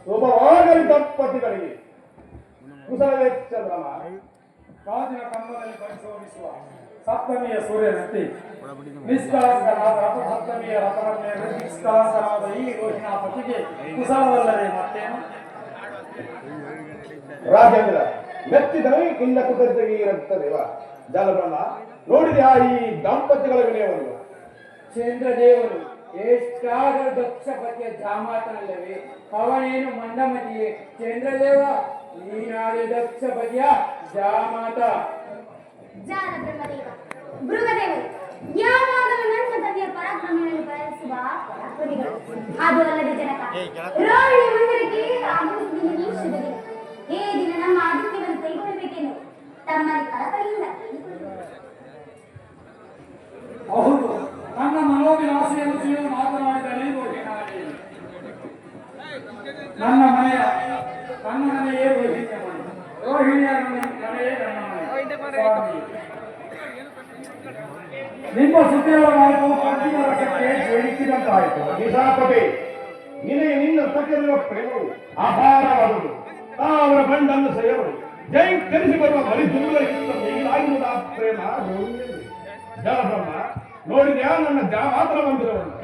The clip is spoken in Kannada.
ಶುಭವಾಗಲಿ ದಂಪತಿಗಳಿಗೆ ಕುಶಲವೇ ಚಂದ್ರಮ. ಕಾದಿನ ಕಂಬದಲ್ಲಿ ಪರಿಶೋಧಿಸುವ ಸಪ್ತಮಿಯ ಸೂರ್ಯನಂತೆ ನಿಷ್ಕಳಂಕನಾದ ರಥಸಪ್ತಮಿಯ ರಥವನ್ನೇ ನಿಷ್ಕಳಂಕನಾದ ಈ ರೋಹಿಣಾಪತಿಗೆ ಕುಶಲವಲ್ಲದೆ ಮತ್ತೇನು? ರಾಜೇಂದ್ರ ಮೆಚ್ಚಿದರೆ ಇಲ್ಲ ಕುತರಿಗೆ ಇರುತ್ತದೇವ. ಜಲಬ್ರಹ್ಮ ನೋಡಿದೆ ಈ ದಂಪತಿಗಳ ವಿನಯವನ್ನು. ಚಂದ್ರದೇವರು ಎಷ್ಟಾದರೂ ದಕ್ಷಪತಿಯ ಜಾಮಾತನಲ್ಲವೇ? ಅವನೇನು ಮಂದಮತಿಯೇ? ಚಂದ್ರದೇವ ನೀನಾದ ದಕ್ಷಪತಿಯ ಜಾಮಾತ. ಜಾನ ಬ್ರಹ್ಮದೇವ ಭೃಗದೇವರು ಯಾವಾಗಲೂ ನನ್ನ ತಂದೆಯ ಪರಾಕ್ರಮಗಳನ್ನು ಪ್ರಯತ್ನಿಸುವ ಪರಾಕ್ರಮಿಗಳು. ಅದು ಅಲ್ಲದೆ ಜನಕ ರೋಹಿಣಿ ಮಂದಿರಕ್ಕೆ ಆಗಮಿಸಿದ ಶುಭ ದಿನ. ಈ ದಿನ ನಮ್ಮ ಆದಿತ್ಯವನ್ನು ಕೈಗೊಳ್ಳಬೇಕೆಂದು ತಮ್ಮಲ್ಲಿ ಕಳಕಳಿಯಿಂದ ಹೌದು, ನನ್ನ ಮನೋವಿಲಾಸೆಯನ್ನು ನೀವು ಮಾತನಾಡಿದರೆ ನನ್ನ ಮನೆಯೇ ರೋಹಿಣಿಯ ಮನೆ, ರೋಹಿಣಿಯ ಮನೆಯೇ ನನ್ನ ಮನೆ. ನಿಮ್ಮ ಸುದ್ದಿಗಳ ಮಾತು ಅಂತಿಮ ರಸಕ್ಕೆ ಜೋಡಿಸಿದಂತಾಯಿತು. ನಿಜಾಪತಿ ನಿನಗೆ ನಿನ್ನ ಸಕಲಿರುವ ಪ್ರೇಮವು ಅಪಾರವಾದುದು. ಅವರ ಬಂಡನ್ನು ಸೆಳೆಯವರು ಜೈಂಕರಿಸಿ ಬರುವ ಬಲಿ ತುಂಬಲಿಕ್ಕಿಂತ ಮೇಲಾಗಿರುವುದ ಪ್ರೇಮ ರೋಹಿಣಿಯಲ್ಲಿ. ಜಲಬ್ರಹ್ಮ ನೋಡಿದ್ಯಾ ನನ್ನ ಜಾಮಾತರ ಮಂದಿರವನ್ನು?